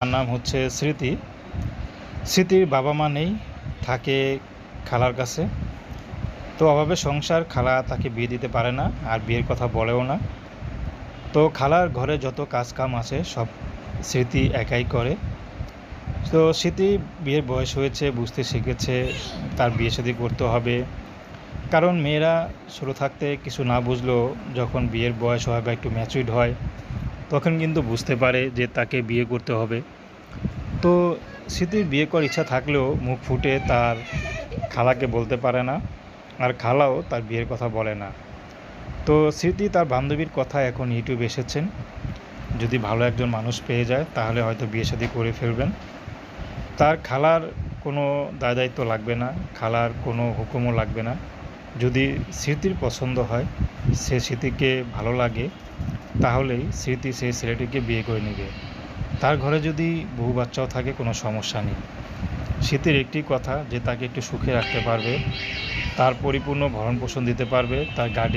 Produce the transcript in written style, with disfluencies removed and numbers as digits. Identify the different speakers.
Speaker 1: তার নাম হচ্ছে স্মৃতি। স্মৃতির বাবা মা নেই, থাকে খালার কাছে। তো অভাবে সংসার, খালা তাকে বিয়ে দিতে পারে না, আর বিয়ের কথা বলেও না। তো খালার ঘরে যত কাজ কাম আছে সব স্মৃতি একাই করে। তো স্মৃতি বিয়ের বয়স হয়েছে, বুঝতে শিখেছে তার বিয়ে শাদী করতে হবে। কারণ মেয়েরা ছোটো থাকতে কিছু না বুঝলেও যখন বিয়ের বয়স হয় বা একটু ম্যাচুরড হয় তখন কিন্তু বুঝতে পারে যে তাকে বিয়ে করতে হবে। তো স্মৃতির বিয়ে করার ইচ্ছা থাকলেও মুখ ফুটে তার খালাকে বলতে পারে না, আর খালাও তার বিয়ের কথা বলে না। তো স্মৃতি তার বান্ধবীর কথা এখন ইউটিউবে এসেছেন, যদি ভালো একজন মানুষ পেয়ে যায় তাহলে হয়তো বিয়ে শাদী করে ফেলবেন। তার খালার কোনো দায় দায়িত্ব লাগবে না, খালার কোনো হুকুমও লাগবে না। যদি স্মৃতির পছন্দ হয়, সে স্মৃতিকে ভালো লাগে, তাহলেই স্মৃতি সেই ছেলেটিকে বিয়ে করে নেবে। তার ঘরে যদি বউ বাচ্চাও থাকে কোনো সমস্যা নেই। স্মৃতির একটি কথা যে তাকে একটু সুখে রাখতে পারবে, তার পরিপূর্ণ ভরণ পোষণ দিতে পারবে, তার গার্ডিয়ান